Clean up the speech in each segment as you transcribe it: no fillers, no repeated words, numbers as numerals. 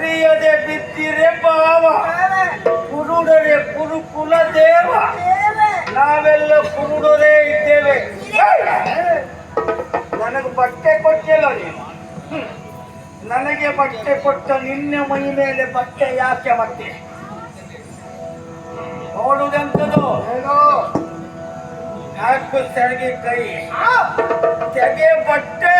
ತಿಳಿಯದೆ ಬಿದ್ದಿರೆ ಭಾವ, ಕುರುಡರೆ ಕುರುಕುಲ ದೇವ. ನಾವೆಲ್ಲ ಕುರುಡರೇ ಇದ್ದೇವೆ. ನನಗೆ ಬಟ್ಟೆ ಕೊಟ್ಟಿಲ್ಲ ನೀನು. ನನಗೆ ಬಟ್ಟೆ ಕೊಟ್ಟ ನಿನ್ನ ಮೈ ಮೇಲೆ ಬಟ್ಟೆ ಯಾಕೆ ಮತ್ತೆ? ನೋಡುವುದೆಂತದು? ಯಾಕೆ ತೆಗೆ ಕೈ ತೆಗೆ ಬಟ್ಟೆ.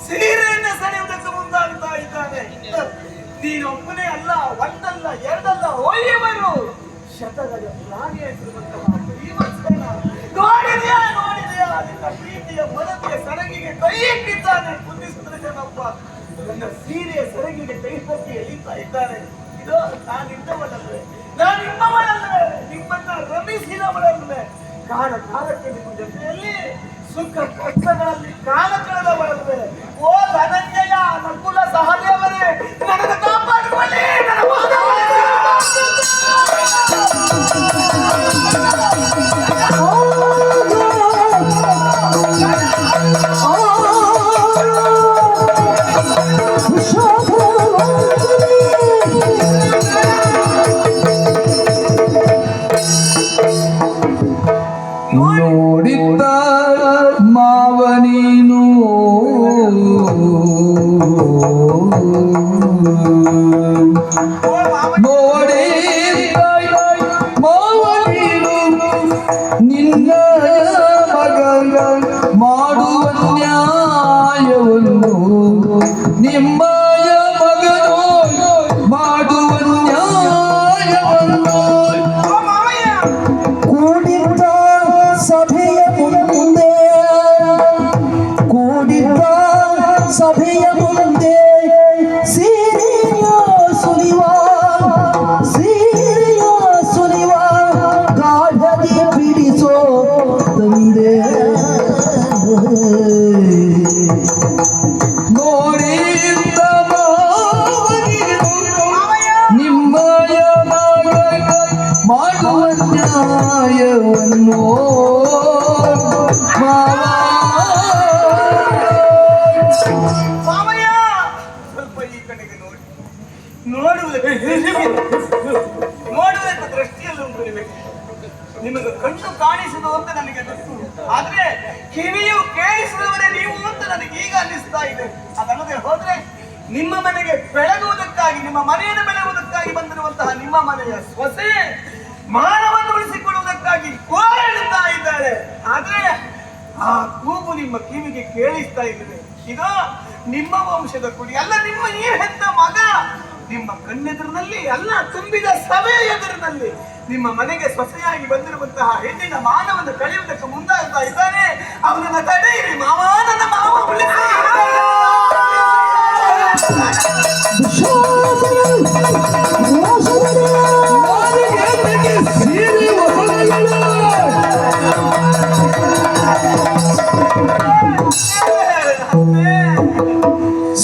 ಸೀರೆಯನ್ನು ಸೆಳೆಯುವುದಕ್ಕೆ ಮುಂದಾಗ್ತಾ ಇದ್ದಾನೆ. ನೀನೊಬ್ಬನೇ ಅಲ್ಲ, ಒಂದಲ್ಲ ಎರಡಲ್ಲ, ಒಯ್ಯುವರು ಶತಗಳು ರಾಣಿ ನೋಡಿದೆಯಾ ನಿನ್ನ ಪ್ರೀತಿಯ ಮನವಿಯ ಸೆರಗಿಗೆ ಕೈ ಇಟ್ಟಿದ್ದಾನೆ. ಕುಂದಿಸುತ್ತನೊಬ್ಬ ನನ್ನ ಸೀರೆಯ ಸೆರಗಿಗೆ ಕೈ ಹಾಕಿ ಎಳಿತಾ ಇದ್ದಾನೆ. ಇದು ನಾನಿದ್ದವಳಲ್ವೇ, ನಾನಿಮ್ಮವಳಲ್ವೇ, ನಿಮ್ಮನ್ನ ರಮಿಸಿದವಳಲ್ವೇ? ಕಾಲಕ್ಕೆ ನಿಮ್ಮ ಜೊತೆಯಲ್ಲಿ ಸುಖ ಕಷ್ಟಗಳಲ್ಲಿ ಕಾಲ ಕಳೆದವಳಲ್ವೇ? ಓ ಧನಂಜಯ, ನಕುಲ ಸಹದೇವರೇ, ನನ್ನನ್ನು ಕಾಪಾಡಿಕೊಳ್ಳಿ. ನೋಡಿದ್ದ ಮಾವನೀನು ನೋಡಿದ್ದ ಮಾವನೀನು ನಿನ್ನ ಮಗ ಮಾಡುವ ನ್ಯಾಯವನ್ನು ನಿಮ್ಮಯ ಮಗನು ಮಾಡುವ ನ್ಯಾಯವನ್ನು ಕೂಡಿದ್ದ ಸಭೆಯ ಮುಂದೆ ಸೀರೆಯ ಸುಲಿವ ಗಾಢದಿ ಬಿಡಿಸೋ ತಂದೆ. ನೋಡಿದ್ದ ನಿಮ್ಮಯ ಮಗ ಮಾಡುವ ನ್ಯಾಯವನ್ನು ಸ್ವಲ್ಪ ಈ ಕಡೆಗೆ ನೋಡಿ. ನೋಡುವುದಕ್ಕೆ ದೃಷ್ಟಿಯಲ್ಲಿ ಉಂಟು ನಿಮಗೆ. ಕಣ್ಣು ಕಾಣಿಸುವುದು ಅಂತ ನನಗೆ ಗೊತ್ತು, ಆದ್ರೆ ಕಿವಿಯು ಕೇಳಿಸಿದವರೇ ನೀವು ಅಂತ ನನಗೆ ಈಗ ಅನ್ನಿಸ್ತಾ ಇದೆ. ಅದಲ್ಲದೆ ಹೋದ್ರೆ ನಿಮ್ಮ ಮನೆಗೆ ಬೆಳಗುವುದಕ್ಕಾಗಿ, ನಿಮ್ಮ ಮನೆಯನ್ನು ಬೆಳಗುವುದಕ್ಕಾಗಿ ಬಂದಿರುವಂತಹ ನಿಮ್ಮ ಮನೆಯ ಸೊಸೆ ಮಾನವನ್ನು ಉಳಿಸಿಕೊಳ್ಳುವುದಕ್ಕಾಗಿ ಹೋರಾಡುತ್ತಾ ಇದ್ದಾಳೆ. ಆದ್ರೆ ಆ ಕೂಗು ನಿಮ್ಮ ಕಿವಿಗೆ ಕೇಳಿಸ್ತಾ ಇದೆ. ಇದು ನಿಮ್ಮ ವಂಶದ ಕುಡಿ ಅಲ್ಲ, ನಿಮ್ಮ ಈ ಹೆತ್ತ ಮಗ ನಿಮ್ಮ ಕಣ್ಣೆದುರಿನಲ್ಲಿ ಅಲ್ಲ, ತುಂಬಿದ ಸಭೆಯ ಎದುರಿನಲ್ಲಿ ನಿಮ್ಮ ಮನೆಗೆ ಸೊಸೆಯಾಗಿ ಬಂದಿರುವಂತಹ ಹೆಣ್ಣಿನ ಮಾನವನ್ನು ಕಳೆಯುವುದಕ್ಕೆ ಮುಂದಾಗ್ತಾ ಇದ್ದಾನೆ. ಅವನನ್ನ ತಡೆಯಿರಿ ಮಾವ, ನನ್ನ ಮಾವ ಉಳಿಸಿ.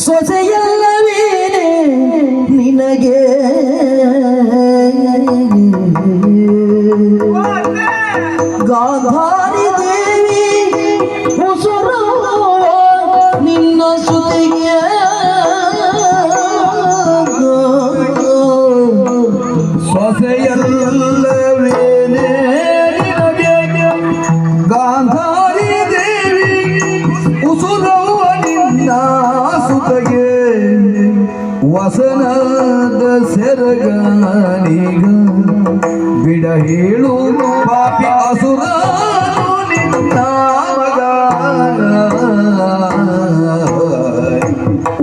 ಸೊಸೆಯಲ್ಲವೇನೆ ನಿನಗೆ ಗಾಂಧಾರಿ ದೇವಿ ಉಸುರವ ನಿನ್ನ ಸುತೆಗೆ ಸೊಸೆಯಲ್ಲವೇನೆ ನಿನಗೆ ಗಾಂಧಾರಿ ದೇವಿ ಉಸುರವ ನಿನ್ನ ಸುತೆಗೆ ವಸನದ ಸೆರಗಾನಿಗ ಬಿಡ ಹೇಳು ಪಾಪಿ ಅಸುರ ನಿನ್ನ ಮಗ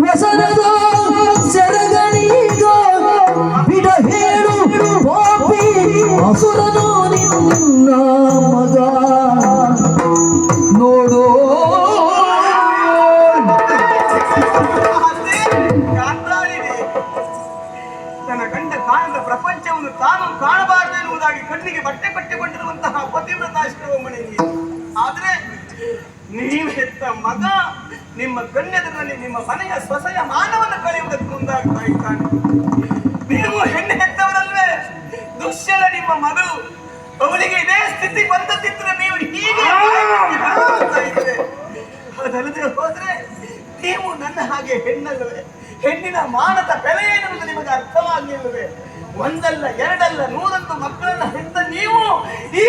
ವಸನದ ಸೆರಗನಿಗ ಬಿಡ ಹೇಳು ಪಾಪಿ ಅಸುರನು ನಿನ್ನ ಮಗ ನೋಡು. ತನ್ನ ಗಂಡ ಕಾಣದ ಪ್ರಪಂಚವನ್ನು ತಾನು ಕಾಣಬಾರದು ಎನ್ನುವುದಾಗಿ ಕಣ್ಣಿಗೆ ಬಟ್ಟೆ ಕಟ್ಟಿಕೊಂಡಿರುವಂತಹ ಪತಿವ್ರತಾಶ್ರಮಣಿ. ಆದ್ರೆ ನೀವು ಹೆತ್ತ ಮಗ ನಿಮ್ಮ ಕಣ್ಣೆದುರಲ್ಲಿ ನಿಮ್ಮ ಮನೆಯ ಸೊಸೆಯ ಮಾನವನ್ನು ಕಳೆಯುವುದಕ್ಕೆ ಮುಂದಾಗ್ತಾ ಇದ್ದಾನೆ. ನೀವು ಹೆಣ್ಣು ಹೆತ್ತವರಲ್ವೇ? ದುಶ್ಯಲ ನಿಮ್ಮ ಮಗಳು, ಅವಳಿಗೆ ಇದೇ ಸ್ಥಿತಿ ಬಂದದಿದ್ರೆ ನೀವು ಹೀಗೆ ಇದ್ರೆ, ಅದಲ್ಲದೆ ಹೋದ್ರೆ ನೀವು ನನ್ನ ಹಾಗೆ ಹೆಣ್ಣಲ್ಲವೇ? ಹೆಣ್ಣಿನ ಮಾನದ ಬೆಲೆ ಏನೆಂದು ನಿಮಗೆ ಅರ್ಥವಾಗಿಲ್ಲವೇ? ಒಂದಲ್ಲ ಎರಡಲ್ಲ 100 ಮಕ್ಕಳನ್ನ ಹೆತ್ತ ನೀವು ಈ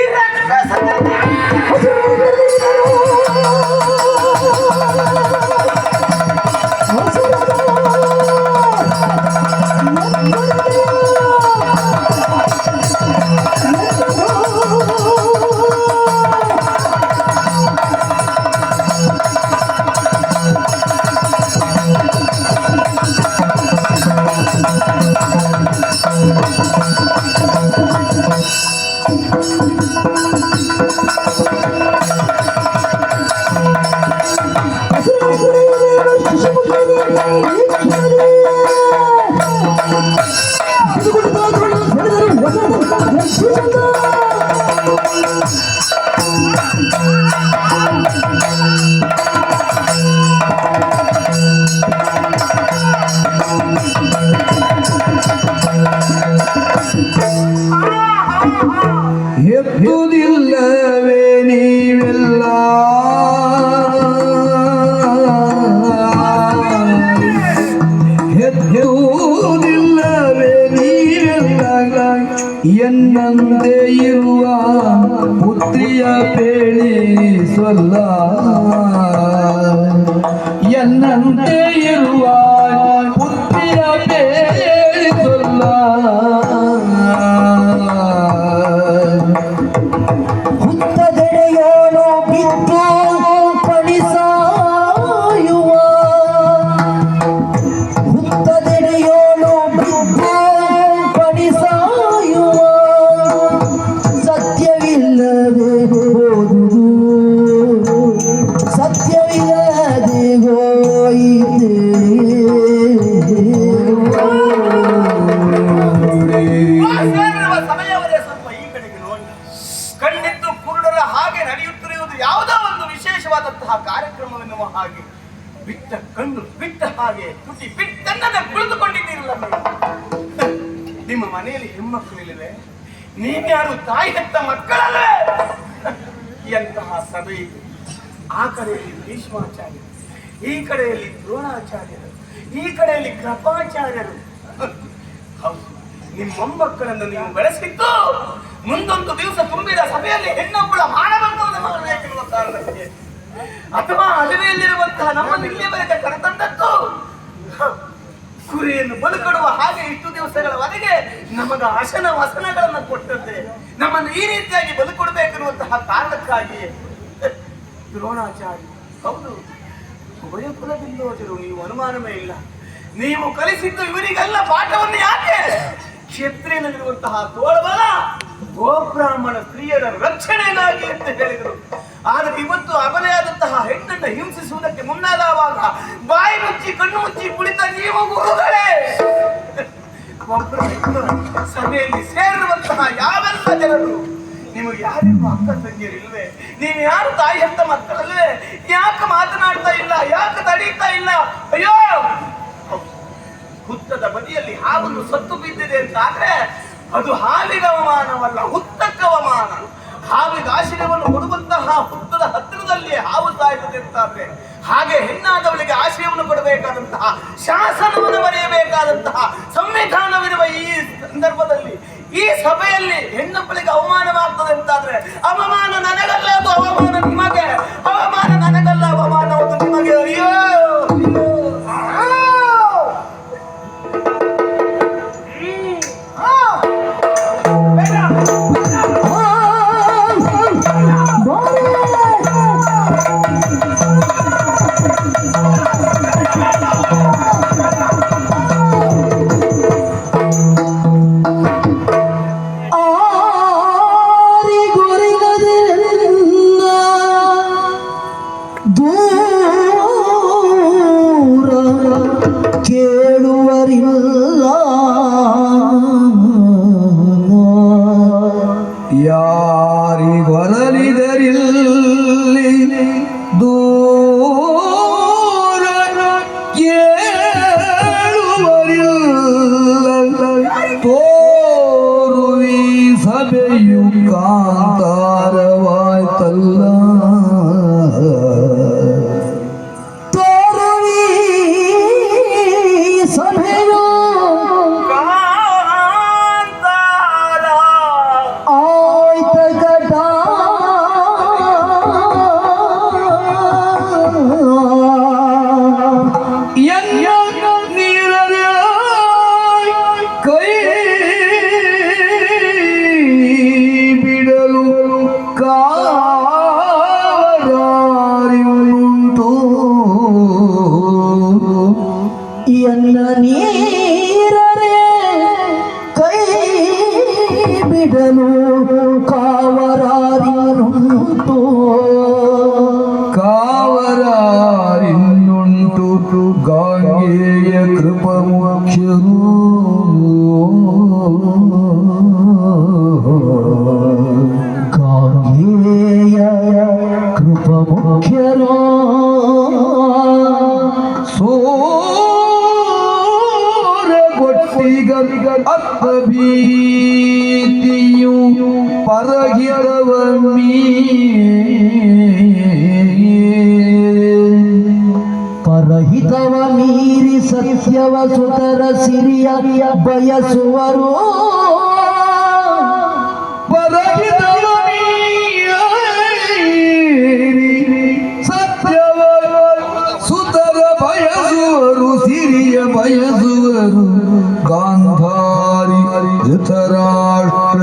ಎತ್ತುವುದಿಲ್ಲವೇ ನೀವೆಲ್ಲ ಎತ್ತುವುದಿಲ್ಲವೇ ನೀವೆಲ್ಲ ಎನ್ನಂತೆ ಇರುವ ಪುತ್ರಿಯ ಪೇಳಿಸಲ್ಲ, ಎನ್ನಂತೆ ಇರುವ ಪುತ್ರಿಯ ಪೇಳಿಸಲ್ಲ. ಹುತ್ತದೆಡೆಯೋನು ಬಿದ್ದು ಪಡಿಸಾಯುವ, ಹುತ್ತದೆಡೆಯೋನು ಬಿದ್ದು ಪಡಿಸಾಯುವ, ಸತ್ಯವಿಲ್ಲದೆ ಹೋದುದು ಸತ್ಯವಿಲ್ಲದೆ ಹೋಯಿತೆ. ಸಮಯವರೇ ಸ್ವಲ್ಪ ಈ ಕಡೆಗೆ ನೋಡಿ. ಕಣ್ಣಿದ್ದು ಕುರುಡರ ಹಾಗೆ ನಡೆಯುತ್ತಿರುವುದು ಯಾವುದೋ ಒಂದು ವಿಶೇಷವಾದಂತಹ ಕಾರ್ಯಕ್ರಮವೆನ್ನುವ ಹಾಗೆ ಬಿಟ್ಟ ಕಣ್ಣು ಬಿಟ್ಟ ಹಾಗೆ ತುಟಿ ಬಿಟ್ಟನ್ನದ ಕುಳಿತುಕೊಂಡಿದ್ದೀರಲ್ಲ ನೀವು. ನಿಮ್ಮ ಮನೆಯಲ್ಲಿ ಹೆಣ್ಮಕ್ಕಳಿಲ್ಲವೇ? ನೀವ್ಯಾರು ತಾಯಿ ಹೆತ್ತ ಮಕ್ಕಳಲ್ಲವೇ? ಎಂತಹ ಸಭೆ ಇದು. ಆ ಕಡೆಯಲ್ಲಿ ಭೀಷ್ಮಾಚಾರ್ಯರು, ಈ ಕಡೆಯಲ್ಲಿ ದ್ರೋಣಾಚಾರ್ಯರು, ಈ ಕಡೆಯಲ್ಲಿ ಕೃಪಾಚಾರ್ಯರು. ಹೌದು, ನಿಮ್ಮ ಮೊಮ್ಮಕ್ಕಳನ್ನು ನೀವು ಬೆಳೆಸಿದ್ದು ಮುಂದೊಂದು ದಿವಸ ತುಂಬಿದ ಸಭೆಯಲ್ಲಿ ಹೆಣ್ಣೊಬ್ಬಳ ಮಾನವನ್ನುವನ್ನು ಮಾಡಬೇಕೆನ್ನುವ ಕಾರಣಕ್ಕೆ, ಅಥವಾ ಅಡವಿಯಲ್ಲಿರುವಂತಹ ನಮ್ಮನ್ನು ಇಲ್ಲಿಯವರೆಗೆ ಕರೆತಂದದ್ದು ಕುರಿಯನ್ನು ಬದುಕೊಡುವ ಹಾಗೆ ಇಷ್ಟು ದಿವಸಗಳವರೆಗೆ ನಮಗ ಆಸನ ವಸನಗಳನ್ನು ಕೊಟ್ಟದ್ದೆ, ನಮ್ಮನ್ನು ಈ ರೀತಿಯಾಗಿ ಬದುಕೊಡ್ಬೇಕೆನ್ನುವಂತಹ ಕಾರಣಕ್ಕಾಗಿ ದ್ರೋಣಾಚಾರ್ಯ. ಹೌದು, ಉಭಯ ಕುಲದಿಂದೋಜರು, ನೀವು ಅನುಮಾನವೇ ಇಲ್ಲ. ನೀವು ಕಲಿಸಿದ್ದು ಇವರಿಗೆಲ್ಲ ಪಾಠವನ್ನು ಯಾಕೆ? ಕ್ಷೇತ್ರದಲ್ಲಿರುವಂತಹ ತೋಳಬಲ ಗೋಬ್ರಾಹ್ಮಣ ಸ್ತ್ರೀಯರ ರಕ್ಷಣೆಗಾಗಿ ಅಂತ ಹೇಳಿದರು. ಆದರೆ ಇವತ್ತು ಅಬಲೆಯಾದಂತಹ ಹೆಣ್ಣನ್ನು ಹಿಂಸಿಸುವುದಕ್ಕೆ ಮುಂದಾದವಾಗ ಬಾಯಿ ಮುಚ್ಚಿ ಕಣ್ಣು ಮುಚ್ಚಿ ಕುಳಿತ ನೀವು ಗುರುಗಳೇ, ಒಬ್ಬರ ಸಭೆಯಲ್ಲಿ ಸೇರಿರುವಂತಹ ಯಾವೆಲ್ಲ ಜನರು ನಿಮಗೆ ಯಾರಿಗೂ ಅಕ್ಕ ತಂಗಿಯರಿಲ್ವೇ? ನೀವು ಯಾರು ತಾಯಿ ಅಂತ ಮಕ್ಕಳಲ್ವೇ? ಯಾಕೆ ಮಾತನಾಡ್ತಾ ಇಲ್ಲ? ಯಾಕೆ ತಡೀತಾ ಇಲ್ಲ? ಅಯ್ಯೋ, ಹುತ್ತದ ಬದಿಯಲ್ಲಿ ಹಾವನ್ನು ಸತ್ತು ಬಿದ್ದಿದೆ ಅಂತ ಆದ್ರೆ ಅದು ಹಾವಿಗೆ ಅವಮಾನವಲ್ಲ, ಹುತ್ತಕ್ಕೆ ಅವಮಾನ. ಹಾವಿಗೆ ಆಶ್ರಯವನ್ನು ಕೊಡುವಂತಹ ಹುತ್ತದ ಹತ್ತಿರದಲ್ಲಿ ಹಾವು ಸಾಯ್ತದೆ ಅಂತಾದ್ರೆ, ಹಾಗೆ ಹೆಣ್ಣಾದವಳಿಗೆ ಆಶ್ರಯವನ್ನು ಕೊಡಬೇಕಾದಂತಹ, ಶಾಸನವನ್ನು ಬರೆಯಬೇಕಾದಂತಹ ಸಂವಿಧಾನವಿರುವ ಈ ಸಂದರ್ಭದಲ್ಲಿ, ಈ ಸಭೆಯಲ್ಲಿ ಹೆಣ್ಣೊಬ್ಬಳಿಗೆ ಅವಮಾನವಾಗ್ತದೆ ಅಂತಾದ್ರೆ, ಅವಮಾನ ನನಗಲ್ಲ, ಅದು ಅವಮಾನ ನಿಮಗೆ. ಅವಮಾನ ನನಗಲ್ಲ, ಅವಮಾನ ಅದು ನಿಮಗೆ. ಅಯ್ಯೋ ಕಾವರಾರಿನ್ನುಂಟು ಗಾಂಗೇಯ ಕೃಪಮುಖ್ಯರು ಗಾಂಗೇಯ ಕೃಪಮುಖ್ಯರು ಸೋರಗೊಟ್ಟಿಗರ್ ಅತ್ತ ಭೀತಿಯು ಪರಹಿತವ ಮೀರಿ ಸತ್ಯವ ಸುತರ ಸಿರಿಯ ಬಯಸುವರು ಪರಹಿತವ ಮೀರಿ ಸತ್ಯವ ಸುತರ ಬಯಸುವರು ಸಿರಿಯ ಬಯಸುವರು ಗಾಂಧಾರಿ ಧೃತರಾಷ್ಟ್ರ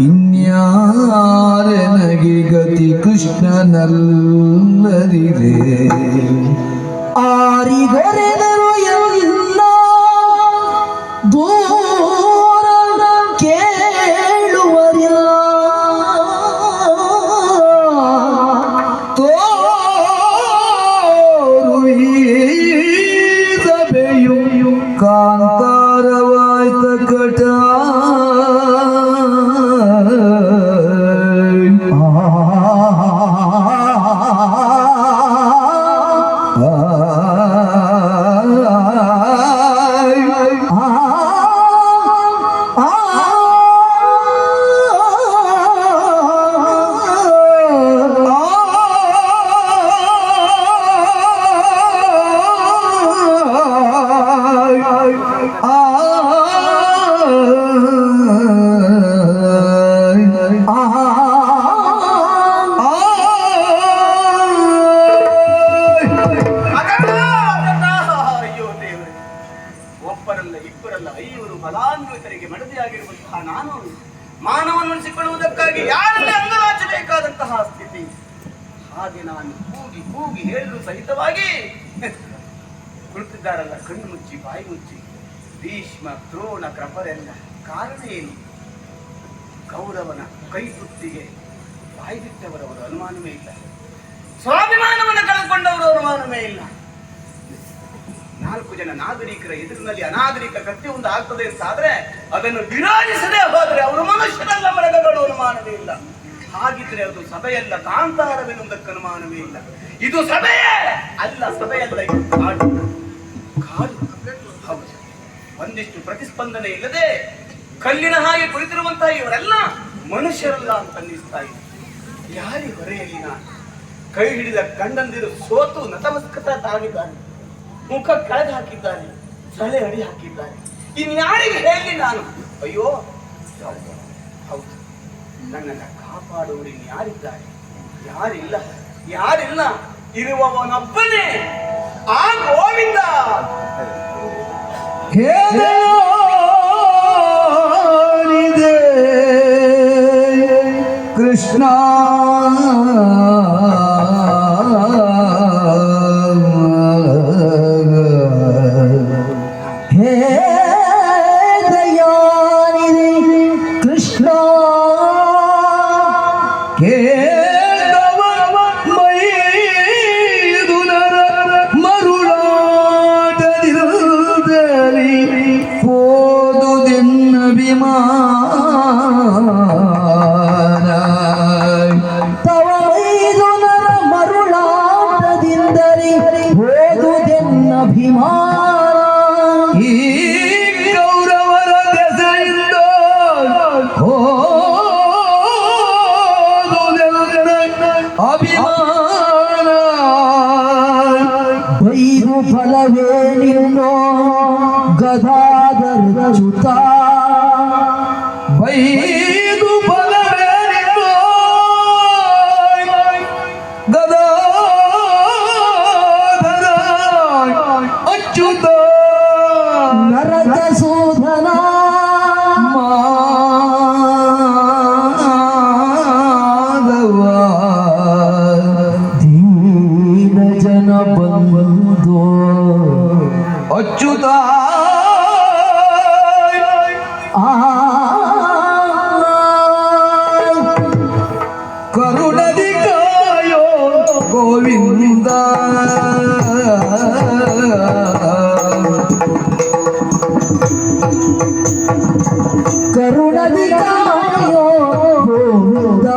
ಇನ್ಯಾರನಗೆ ಗತಿ ಕೃಷ್ಣನಲ್ಲದಿದೆ ಆರಿಗೊರೆದರು ಎಲ್ಲ ದೂರ ಕೇಳುವರಿಲ್ಲ ತೋರುವಿ ಸಭೆಯು ಕಾಂತಾರವಾಯ್ತ ಕಟ ಆ ಮಾನವನ್ನು ಉಳಿಸಿಕೊಳ್ಳುವುದಕ್ಕಾಗಿ ಯಾರನ್ನೇ ಅಂಗಲಾಚಬೇಕಾದಂತಹ ಸ್ಥಿತಿ. ಹಾಗೆ ನಾನು ಕೂಗಿ ಕೂಗಿ ಹೇಳಲು ಸಹಿತವಾಗಿ ಕುಳಿತಿದ್ದಾರಲ್ಲ ಕಣ್ಣು ಮುಚ್ಚಿ ಬಾಯಿ ಮುಚ್ಚಿ ಭೀಷ್ಮ ದ್ರೋಣ ಕೃಪರೆಲ್ಲ. ಕಾರಣ ಏನು? ಕೌರವನ ಕೈಗುತ್ತಿಗೆ ಬಾಯಿ ಬಿಟ್ಟವರವರು ಅನುಮಾನವೇ ಇಲ್ಲ, ಸ್ವಾಭಿಮಾನವನ್ನು ಕಳೆದುಕೊಂಡವರು ಅನುಮಾನವೇ ಇಲ್ಲ. 4 ಜನ ನಾಗರಿಕರ ಎದುರಿನಲ್ಲಿ ಅನಾಗರಿಕ ಕೃತ್ಯವೊಂದು ಆಗ್ತದೆ ಅಂತಾದ್ರೆ ಅದನ್ನು ವಿರೋಧಿಸದೆ ಹೋದರೆ ಅವರು ಮನುಷ್ಯರಲ್ಲ, ಮೃಗಗಳು, ಅನುಮಾನವೇ ಇಲ್ಲ. ಹಾಗಿದ್ರೆ ಅದು ಸಭೆಯಲ್ಲ, ಕಾಂತಾರವೆನ್ನುವುದಕ್ಕೆ ಅನುಮಾನವೇ ಇಲ್ಲ. ಇದು ಸಭೆಯೇ ಅಲ್ಲ, ಸಭೆಯಲ್ಲ, ಇದು ಕಾಡು. ಕಾಡು ಹೌದು. ಒಂದಿಷ್ಟು ಪ್ರತಿಸ್ಪಂದನೆ ಇಲ್ಲದೆ ಕಲ್ಲಿನ ಹಾಗೆ ಕುಳಿತಿರುವಂತಹ ಇವರೆಲ್ಲ ಮನುಷ್ಯರಲ್ಲ ಅಂತ ಅನ್ನಿಸ್ತಾ ಇದೆ. ಯಾರಿ ಹೊರೆಯಲ್ಲಿ ನಾನು ಕೈ ಹಿಡಿದ ಗಂಡಂದಿರು ಸೋತು ನತಮಸ್ಕತ ತಾಗಿದ್ದಾರೆ, ಮುಖ ಕೆಳಗೆ ಹಾಕಿದ್ದಾರೆ, ಸಳೆ ಅಡಿ ಹಾಕಿದ್ದಾರೆ. ಇನ್ಯಾರಿಗೆ ಹೇಳಿ ನಾನು? ಅಯ್ಯೋ ಹೌದು, ನನ್ನನ್ನು ಕಾಪಾಡುವರು ಯಾರಿದ್ದಾರೆ? ಯಾರಿಲ್ಲ, ಯಾರಿಲ್ಲ. ಇರುವವನೊಬ್ಬನೇ ಆ ಗೋವಿಂದ. ಹೇಳಿದೆ ಕೃಷ್ಣ ಕೃಷ್ಣ ಅಭಿಮಾನ ಬೈದು ಫಲವೇ ನಿನ್ನೋ ಗದಾಧರ ಚ್ಯುತ, ಬೈದು ಫಲವೇ ನಿನ್ನೋ ಗದಾಧರ ಅಚ್ಯುತ ನರಕ ಸೂಧನ ಬಂದು ಅಚ್ಯುತ ಕರುಣದಿ ಕಾಯೋ ಗೋವಿಂದ. ಕರುಣದಿ ಕಾಯೋ ಗೋವಿಂದ.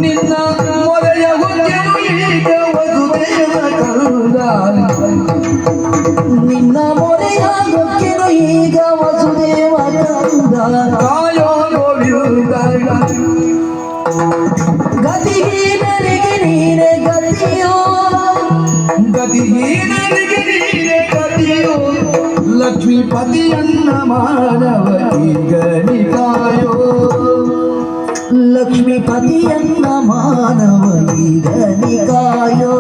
ನಿನ್ನ ಮೊದಲ ಈಗ ವಸುದೇವ ಕಂದ, ನಿನ್ನ ಮೊರೆಯ ಗೊಕ್ಕಿರು ಈಗ ವಸುದೇವ ಕಂದ. ಕಾಯೋ ಗೋವಿಂದ. ಗತಿಹೀನರಿಗೆ ನೀನೆ ಗತಿಯೋ, ಗತಿಹೀನರಿಗೆ ನೀನೆ ಗತಿಯೋ. ಲಕ್ಷ್ಮೀಪತಿಯನ್ನ ಮಾನವ ಈಗ ನಿಕಾಯೋ, ಲಕ್ಷ್ಮೀಪತಿಯನ್ನ ಮಾನವ ಈಗ ನಿಕಾಯೋ.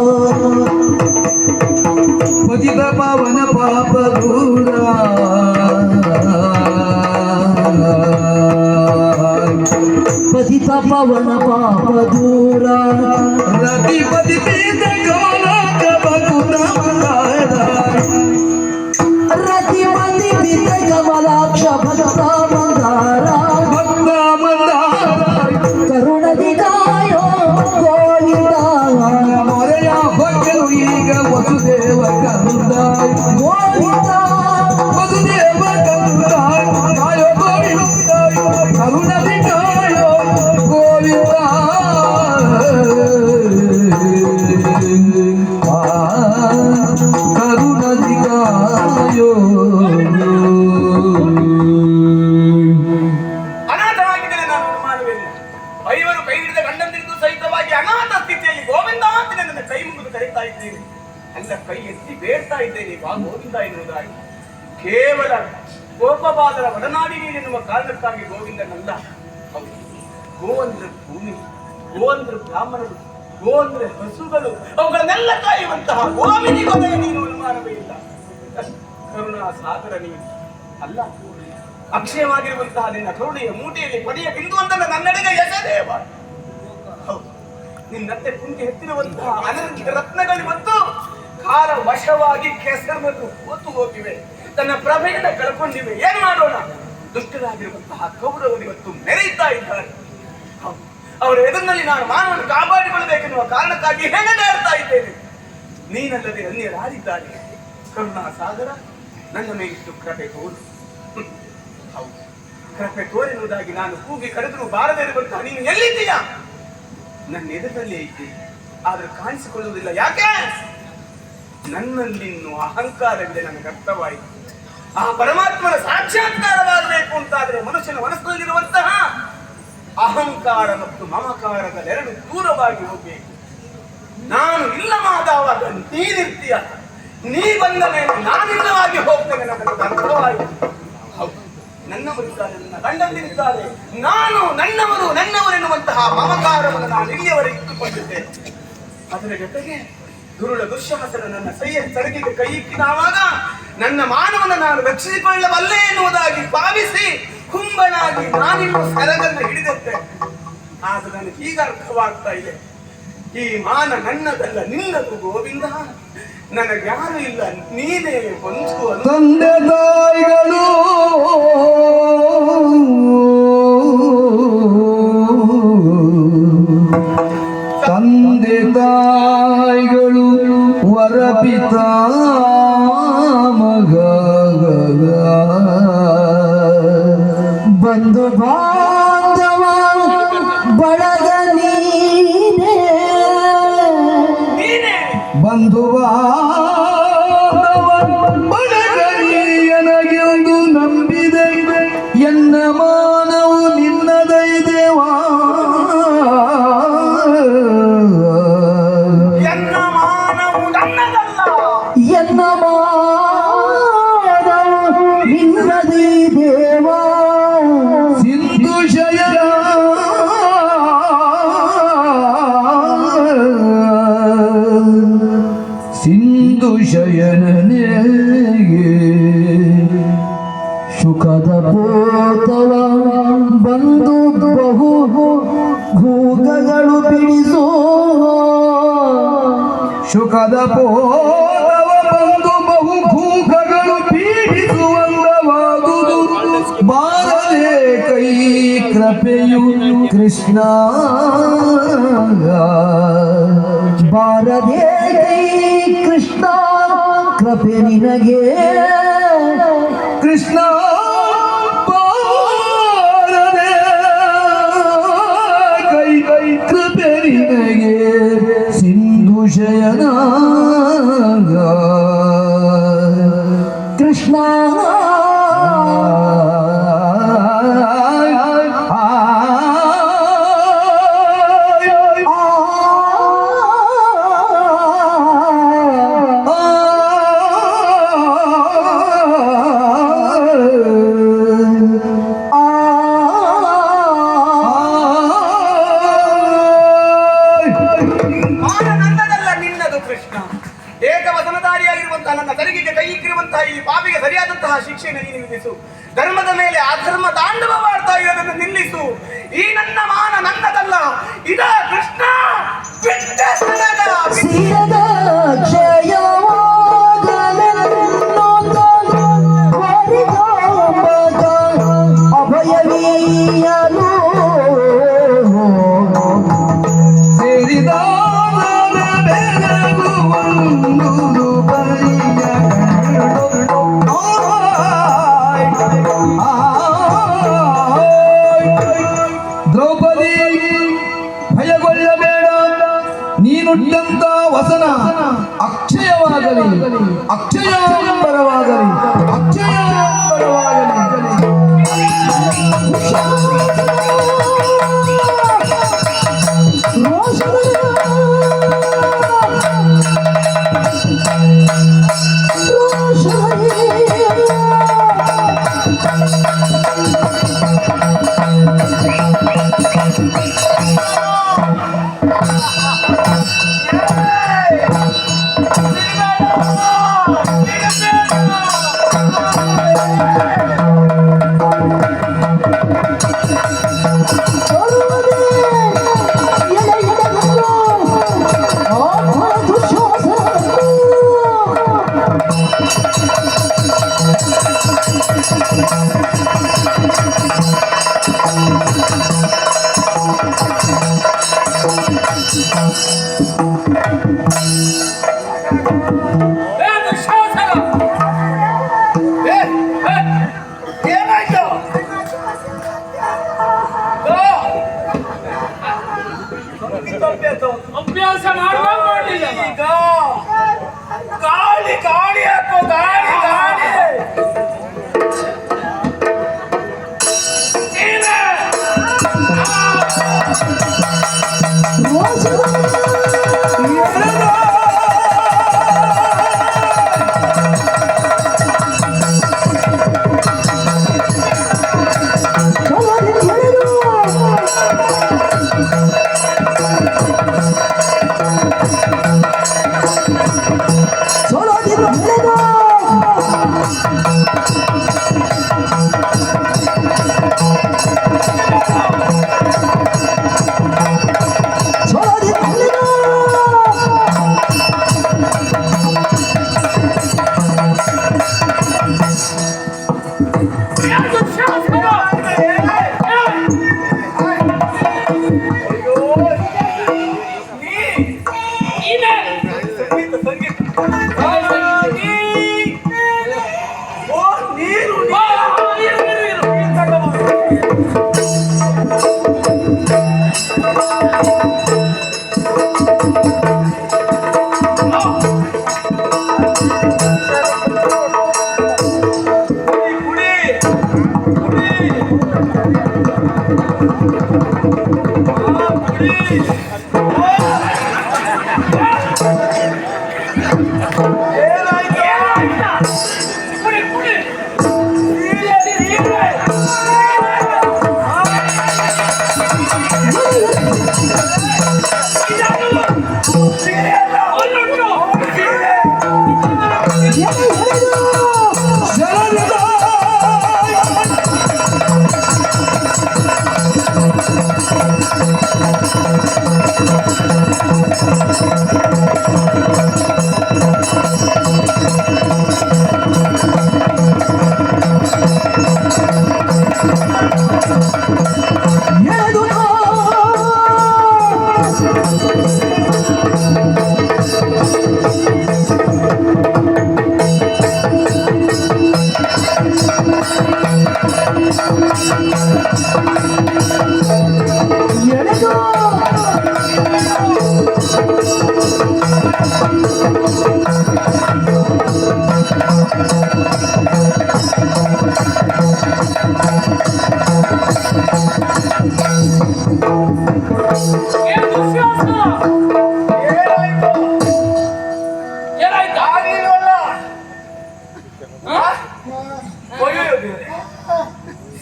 ಪತಿತ ಪಾವನ ಪಾಪ ದೂರ, ಪತಿತ ಪವನ ಪಾಪ ದೂರ. ರತಿಪತಿ ಪೀತ ಕಮಲಾಕ ಭಗುತ ಮಂದಾರ, ರತಿಪತಿ ಪೀತ ಕಮಲಾಕ್ಷ ಭಕ್ತ ಮಂದಾರ. ಭಕ್ತ ಮಂದಾರ ಕರುಣದಿ ಕಾಯೋ ಗೋವಿಂದ. ಮೊರೆಯ ಭಕ್ತರು ಈಗ ವಸುದೇವ ಕಂದ, ಗೋವಿಂದ ವಸುದೇವ ಕಂದ. ಕಾಯೋ ಗೋವಿಂದ, ಕರುಣದಿ ಕಾಯೋ ಗೋವಿಂದ. ಕರುಣದಿ ಕಾಯೋ. ಐವರು ಕೈ ಹಿಡಿದ ಗಂಡಂದಿರಿಗೂ ಸಹಿತವಾಗಿ ಅನಾಥ ಸ್ಥಿತಿಯಲ್ಲಿ ಗೋವಿಂದ ಅಂತ ನನ್ನ ಕೈ ಮುಗಿದು ಕರೀತಾ ಇದ್ದೇನೆ. ಅಲ್ಲ, ಕೈ ಎತ್ತಿ ಬೇಡ್ತಾ ಇದ್ದೇನೆ, ಬಾ ಗೋವಿಂದ ಎನ್ನುವುದಾಗಿ. ಕೇವಲ ಕೋಪಬಾದರ ಒಡನಾಡಿ ನೀನೆನ್ನುವ ಕಾರಣಕ್ಕಾಗಿ ಗೋವಿಂದನಲ್ಲ. ಹೌದು, ಗೋ ಅಂದ್ರೆ ಭೂಮಿ, ಗೋ ಅಂದ್ರೆ ಬ್ರಾಹ್ಮಣರು, ಗೋ ಅಂದ್ರೆ ಹಸುಗಳು, ಅವುಗಳನ್ನೆಲ್ಲ ಕಾಯುವಂತಹ ಗೋವಿನಿ ಕೊನೆಗೆ ನೀನು ಅನುಮಾನವೇ ಇಲ್ಲ. ಕರುಣಾ ಸಾಗರ ನೀನು ಅಲ್ಲ, ಅಕ್ಷಯವಾಗಿರುವಂತಹ ನಿನ್ನ ಕರುಣೆಯ ಮೂಟೆಯಲ್ಲಿ ಪಡೆಯ ಬಿಂದುವಂತನ್ನ ನನ್ನೆಡೆಗೆ ಎಸೆದೇವ. ಹೌದು, ನಿನ್ನತ್ತೆ ಕುಂಟಿ ಎತ್ತಿರುವಂತಹ ಅನಂತ ರತ್ನಗಳು ಮತ್ತು ಕಾಲ ವಶವಾಗಿ ಕೆಸರನ್ನು ಹೊತ್ತು ಹೋಗಿವೆ, ತನ್ನ ಪ್ರಭೆಯನ್ನ ಕಳ್ಕೊಂಡಿವೆ. ಏನ್ ಮಾಡೋಣ? ದುಷ್ಟರಾಗಿರುವಂತಹ ಕೌರವರು ಇವತ್ತು ಮೆರೆಯುತ್ತಾ ಇದ್ದಾರೆ. ಹೌದು, ಅವರ ಎದುರಿನಲ್ಲಿ ನಾನು ಮಾನವನ್ನು ಕಾಪಾಡಿಕೊಳ್ಳಬೇಕೆನ್ನುವ ಕಾರಣಕ್ಕಾಗಿ ಹೆಣಗಾಡ್ತಾ ಇದ್ದೇನೆ. ನೀನಲ್ಲದೆ ಅನ್ಯರಾರಿದ್ದಾರೆ. ಕರುಣಾ ಸಾಗರ, ನನ್ನ ಮೇಲಿಷ್ಟು ಕೃಪೆ ತೋರು. ಹೌದು, ಕೃಪೆ ತೋರಿರುವುದಾಗಿ ನಾನು ಕೂಗಿ ಕರೆದರೂ ಬಾರದೇ ಇರುವಂತಹ ನೀನು ಎಲ್ಲಿದ್ದೀಯಾ? ನನ್ನ ಎದುರಿನಲ್ಲೇ ಇದ್ದಿ, ಆದ್ರೆ ಕಾಣಿಸಿಕೊಳ್ಳುವುದಿಲ್ಲ. ಯಾಕೆ? ನನ್ನಲ್ಲಿನ್ನು ಅಹಂಕಾರವಿದೆ, ನನಗೆ ಅರ್ಥವಾಯಿತು. ಆ ಪರಮಾತ್ಮನ ಸಾಕ್ಷಾತ್ಕಾರವಾಗಬೇಕು ಅಂತಾದ್ರೆ ಮನುಷ್ಯನ ಮನಸ್ಸಿನಲ್ಲಿರುವಂತಹ ಅಹಂಕಾರ ಮತ್ತು ಮಮಕಾರಗಳೆರಡು ದೂರವಾಗಿ ಹೋಗಬೇಕು. ನಾನು ಇಲ್ಲವಾದವಾಗ ನೀನಿರ್ತೀಯ, ನೀ ಬಂದ ಮೇಲೆ ನಾನಿಲ್ಲವಾಗಿ ಹೋಗ್ತೇನೆ. ನನಗೆ ಅರ್ಥವಾಯಿತು. ಹೌದು, ನನ್ನವರಿದ್ದಾರೆ, ನನ್ನ ಗಂಡಂದಿರಿದ್ದಾರೆ, ನಾನು ನನ್ನವರೆನ್ನುವಂತಹ ಮಮಕಾರವನ್ನು ನಾನು ಇಲ್ಲಿಯವರೆಗೆ ಇಟ್ಟುಕೊಂಡಿದ್ದೇನೆ. ಅದರ ಜೊತೆಗೆ ದುರುಳ ದುಶ್ಯಾಸನ ನನ್ನ ಸಡಗಿಗೆ ಕೈ ಇಕ್ಕಿದಾಗ ನನ್ನ ಮಾನವನ ನಾನು ರಕ್ಷಿಸಿಕೊಳ್ಳಬಲ್ಲೆ ಎನ್ನುವುದಾಗಿ ಭಾವಿಸಿ ಕುಂಬನಾಗಿ ನಾನಿನ್ನು ಸೆರಗನ್ನು ಹಿಡಿದತ್ತೆ. ಆದ್ರೆ ನನಗೆ ಈಗ ಅರ್ಥವಾಗ್ತಾ ಇದೆ, ಈ ಮಾನ ನನ್ನದಲ್ಲ, ನಿನ್ನದು ಗೋವಿಂದ. ನನಗ್ಯಾರು ಇಲ್ಲ, ನೀನೇ ಒಂದು. ತಂದೆ ತಾಯಿಗಳು ತಂದೆ ತಾಯಿಗಳು ವರಪಿತ ಮಗ ಬಂಧು ಬಾಂಧವ ಬಳಗ ನೀನೇ, ಬಂಧು ಬಾಂಧವ ಬಳಗ ನನಗೆಂದು ನಂಬಿದೆ. ಎನ್ನ ಮಾನವು ನಿನ್ನದೈದೇವಾ, ಎನ್ನ ಮಾನವು ನನ್ನದಲ್ಲ, ಎನ್ನ ಮಾನವು ನಿನ್ನದೈದೇವಾ. ಸಿಂಧು ಶಯನ ಸಿಂಧು ಶಯನನೇ ಸುಖದ ಪೋತವ ಬಂದು ಬಹು ಭೂಗಗಳು ಬಿಡಿಸೋ, ಸುಖದ ಪೋತವ ಬಂದು ಬಹು ಭೂಗಗಳು ಪೀಡಿಸುವಂದವಾದುದು ಬಾರದೆ ಕೈ ಕೃಪೆಯು ಕೃಷ್ಣ, ಬಾರದೆ ಕೈ ಕೃಷ್ಣ ಕೃಪೆ ನಿನಗೆ. ಕೃಷ್ಣ ಬಾರದೆ ಕೈ ಕೃಪೆ ನಿನಗೆ. ಸಿಂಧು ಶಯನ ಕೃಷ್ಣ ನನ್ನ ತಲೆಗೆ ಕೈ ಇಕ್ಕಿರುವಂತಹ ಈ ಪಾಪಿಗೆ ಸರಿಯಾದಂತಹ ಶಿಕ್ಷೆಯನ್ನು ನೀನು ವಿಧಿಸು. ಧರ್ಮದ ಮೇಲೆ ಅಧರ್ಮ ತಾಂಡವ ಮಾಡ್ತಾ ಇರೋದನ್ನು ನಿಲ್ಲಿಸು. ಈ ನನ್ನ ಮಾನ ನನ್ನದಲ್ಲ, ಇದ ಕೃಷ್ಣ ಅಭಯವೀಯನು ಸೇರಿದ ದ್ರೌಪದಿ ಭಯಗೊಳ್ಳಬೇಡ, ನೀನುಟ್ಟಂತ ವಸನ ಅಕ್ಷಯವಾಗಲಿ, ಅಕ್ಷಯಾಂಬರವಾಗಲಿ, ಅಕ್ಷಯಾಂಬರವಾಗಲಿ.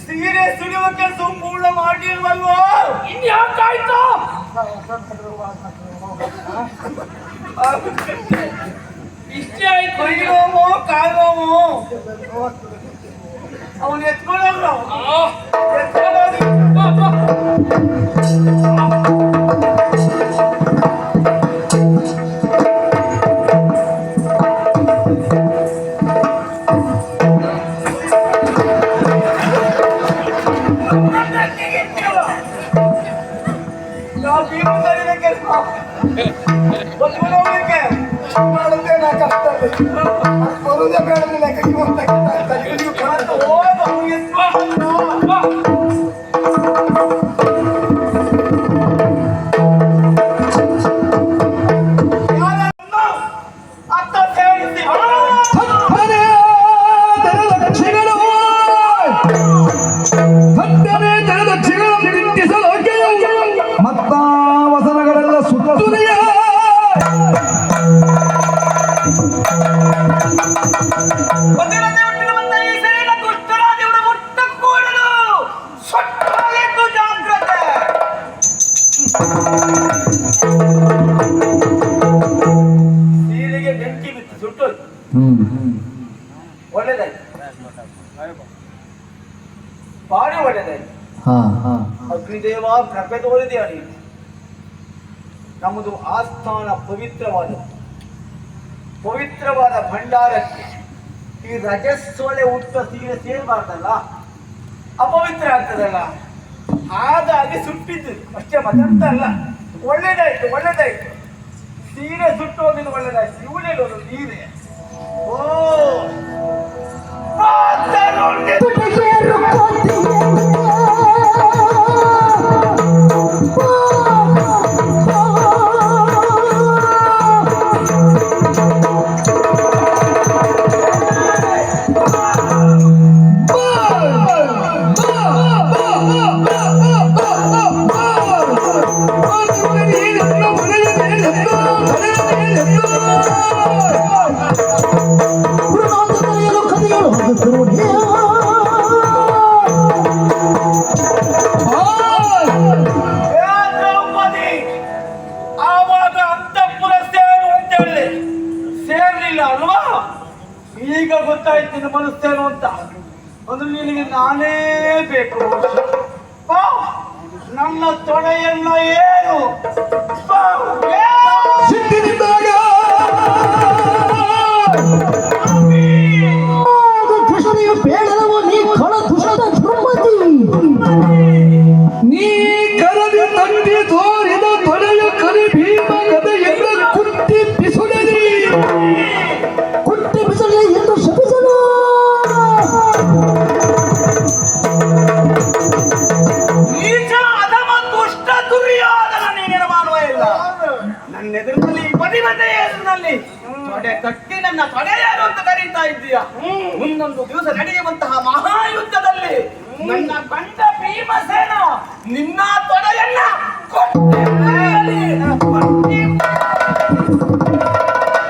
ಸೀರೆ ಸುಡುವ ಕೆಲಸ ಪೂರ್ಣ ಮಾಡಿಲ್ವಲ್ವೋ? ಇನ್ಯಾಕಾಯ್ತು? ಇಷ್ಟೇ ಆಯ್ತು. ಕೈಯೋಮೋ ಕಾಯೋಮೋ ಅವನು ಎತ್ಕೊಳ್ಳಲ್ಲ. ಬರುವುದೇ ಬೇಡದಿಲ್ಲ ಮತ್ತ ವಸನಗಳೆಲ್ಲ ಸುತ್ತುನೆಯ ಸೀರೆಗೆ ಬೆಂಕಿ ಬಿತ್ತು ಸುಟ್ಟು ಒಳ್ಳೆದಾಯ್ತು, ಭಾರಿ ಒಳ್ಳೆದಾಯ್ತು. ಅಗ್ನಿದೇವ ಕೃಪೆ ತೋರಿದೆಯಾ ನೀನು? ನಮ್ಮದು ಆಸ್ಥಾನ ಪವಿತ್ರವಾದ ಭಂಡಾರಕ್ಕೆ ಈ ರಜಸ್ಸೊಳೆ ಹುಟ್ಟ ಸೀರೆ ಸೇರಬಾರ್ದಲ್ಲ, ಅಪವಿತ್ರ ಆಗ್ತದಲ್ಲ, ಹಾಗಾಗಿ ಸುಟ್ಟಿದ್ದು ಅಷ್ಟೇ, ಮತ್ತಂತ ಅಲ್ಲ. ಒಳ್ಳೇದಾಯ್ತು. ಸೀರೆ ಸುಟ್ಟು ಹೋಗಿದ್ದು ಒಳ್ಳೇದಾಯ್ತು. ಇವಳೆಲ್ಲೋದು ಸೀರೆ ಈಗ ಗೊತ್ತಾಯ್ತು ನಿನ್ನ ಮನಸ್ಸೇನು ಅಂತ. ಅದು ನಿನಗೆ ನಾನೇ ಬೇಕು. ನನ್ನ ತೊಡೆಯನ್ನ ಏನು ನೀ ಕರದಿ ತಂಡಿ ತೋರಿದ ತೊಡೆಯ ಕರಿ ಭೀಮ ಗದೆಯಿಂದ ಕುಟ್ಟಿ ಬಿಸುಳಲಿ ಎಂದು ಶಪಿಸಲು ನೀಚ ಅಧಮ ದುಷ್ಟ ದುರ್ಯೋಧನ ನೀನೇನು ಮಾಡುವ ಇಲ್ಲ. ನನ್ನ ಎದುರಿನಲ್ಲಿ ಪತಿಮತೆ ಎದುರಿನಲ್ಲಿ ತೊಡೆ ಕಟ್ಟಿ ನನ್ನ ತೊಡೆಯಾರು ಅಂತ ಕರೀತಾ ಇದ್ದೀಯ. ಮುಂದೊಂದು ದಿವಸ ನಡೆಯುವಂತಹ ಮಹಾಯುದ್ಧದಲ್ಲಿ ನನ್ನ ಗಂಡ ಭೀಮಸೇನ ನಿನ್ನ ತೊಡೆಯನ್ನ ಕೊಟ್ಟೆ ಸಮಯದಲ್ಲಿ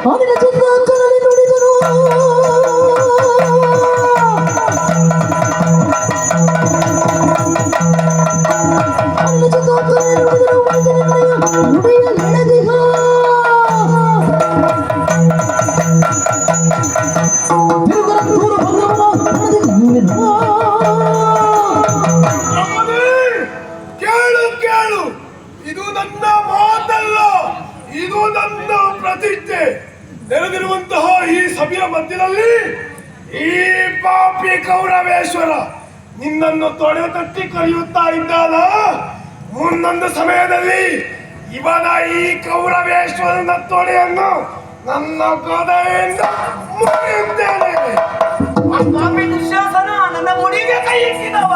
ಅವನ ಚಿತ್ರಾಂಕಣದಲ್ಲಿ ನುಡಿದನು ಕೇಳು ಕೇಳು, ಇದು ನನ್ನ ಮಾತಲ್ಲ, ಇದು ನನ್ನ ಪ್ರತಿಜ್ಞೆ. ನೆರೆದಿರುವಂತಹ ಈ ಸಭೆಯ ಮಧ್ಯದಲ್ಲಿ ಈ ಪಾಪಿ ಕೌರವೇಶ್ವರ ನಿನ್ನನ್ನು ತೊಡೆ ತಟ್ಟಿ ಕರೆಯುತ್ತಾ ಇದ್ದಾನ. ಮುಂದೊಂದು ಸಮಯದಲ್ಲಿ ಇವನ ಈ ಕೌರವೇಶ್ವರನ ತೊಡೆಯನ್ನು ನನ್ನ ಗದೆಯಿಂದ ಮುರಿಯುತ್ತೇನೆ. ಆ ಪಾಪಿ ದುಶ್ಯಾಸನ ನನ್ನ ಮುಡಿಗೆ ಕೈ ಇಟ್ಟಿದವ.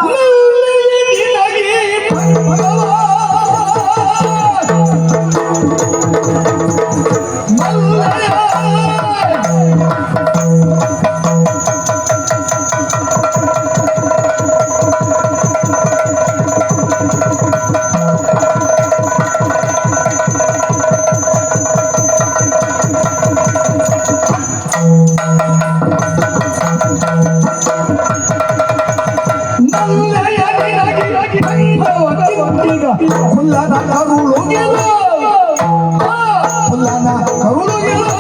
ಹುಲ್ಲನ ಕರುಳು ಗೆಲೋ ಹುಲ್ಲನ ಕರುಳು ಗೆಲೋ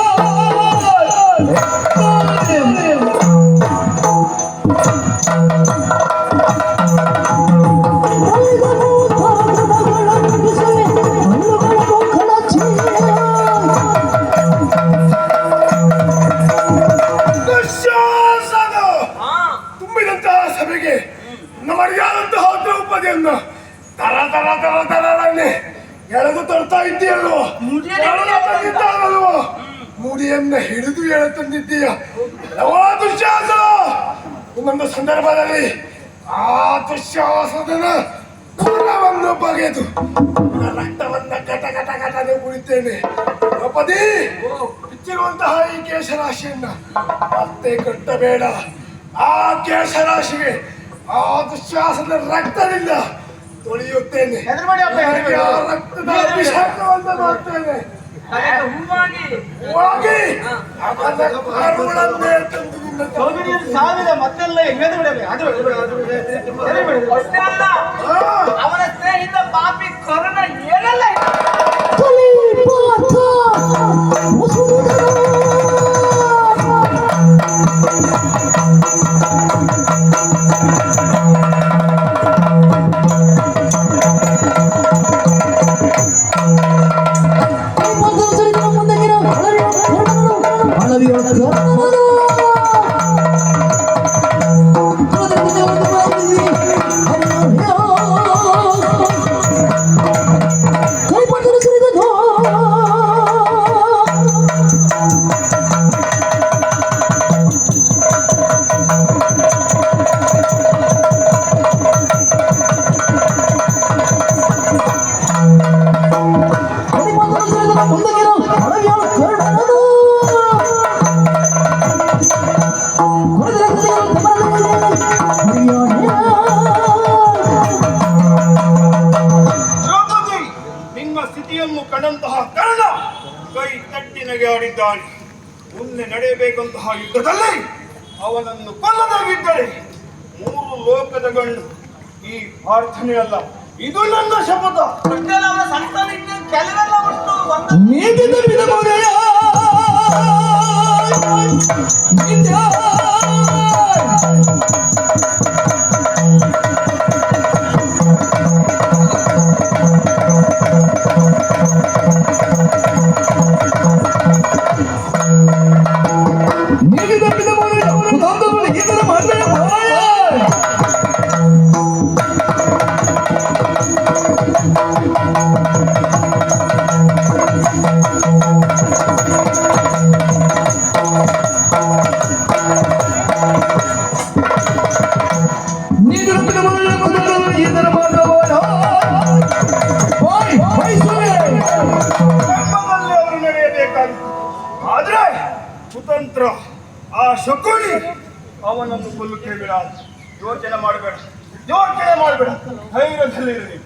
ದುಶ್ಯಾಸನ ತುಂಬಿದಂತಹ ಸಭೆಗೆ ನಮರಿಯಾದಂತಹ ದ್ರೌಪದಿಯನ್ನು ತರ ತರ ತರ ತರನ್ನೇ ಎಳೆದು ತರ್ತಾ ಇದ್ದೀಯಲ್ವ? ತಂದಿದ್ದಾನಲ್ವ? ಮುಡಿಯನ್ನ ಹಿಡಿದು ಎಳೆ ತಂದಿದ್ದೀಯ. ದುಶ್ಯಾಸನ, ಇನ್ನೊಂದು ಸಂದರ್ಭದಲ್ಲಿ ಆ ದುಶ್ಯಾಸನ ಕುಲವನ್ನು ಬಗೆದು ರಕ್ತವನ್ನ ಕಟ ಕಟ ಕಟನೆ ಕುಡಿತೇನೆ. ದ್ರೌಪದಿ, ಬಿಚ್ಚಿರುವಂತಹ ಈ ಕೇಶರಾಶಿಯನ್ನ ಮತ್ತೆ ಕಟ್ಟಬೇಡ. ಆ ಕೇಶರಾಶಿಗೆ ಆ ದುಶ್ಯಾಸನ ರಕ್ತದಿಂದ ತೊಳೆಯುತ್ತೇನೆ. ಹೆದರ್ಬೇಡಿ ಅಪ್ಪ, ಹೆದರ್ಬೇಡಿ. ಆ ರಕ್ತದ ಅಭಿಷೇಕವನ್ನು ಮಾಡ್ತೇನೆ. ಹೂವಾಗಿ ಹೋಗಿ ಅವನ ಕಾರುಗಳನ್ನೇ ತಂದು ನಿನ್ನ ಸೌಂದರ್ಯದ ಸಾವಿರ ಮತ್ತೆಲ್ಲ ಹೆದರ್ಬೇಡಿ ಅದು ಹೆದರ್ಬೇಡಿ. ಅಷ್ಟೇ ಅಲ್ಲ, ಅವನ ಸ್ನೇಹಿತ ಪಾಪಿ ಕರುಣ ಏನೆಲ್ಲ ದ್ರೌಪದಿ, ನಿನ್ನ ಸ್ಥಿತಿಯನ್ನು ಕಂಡಂತಹ ಕರ್ಣ ಕೈ ತಟ್ಟಿ ನಗೆಯಾಡಿದ್ದಾನೆ. ಮುಂದೆ ನಡೆಯಬೇಕಂತಹ ಯುದ್ಧದಲ್ಲಿ ಅವನನ್ನು ಕೊಲ್ಲದಾಗಿದ್ದರೆ 3 ಲೋಕದ ಗಂಡು ಈ ಪ್ರಾರ್ಥನೆ ಅಲ್ಲ, ಇದು ನನ್ನ ಶಪಥ. ಅವರ ಸಂತಾನ ಕೆಲವೆಲ್ಲ ಉಂಟು. ಒಂದು ನೀತಿ ತಪ್ಪಿದ ಮೌರ್ಯ ನೀತಿ ತಪ್ಪಿದ ಮೌರ್ಯ ಕುತಂತ್ರಗಳು ಈ ತರ ಮಾಡಿದ್ರೆ ಧರ್ಮದಲ್ಲಿ ಅವರು ನಡೆಯಬೇಕಾಗಿತ್ತು. ಆದ್ರೆ ಕುತಂತ್ರ ಆ ಶಕುನಿ ಅವನನ್ನು ಕೊಲ್ಲುತ್ತೇ ಬಿಡ. ಯೋಚನೆ ಮಾಡಬೇಡ, ಧೈರ್ಯದಲ್ಲಿರಲಿ.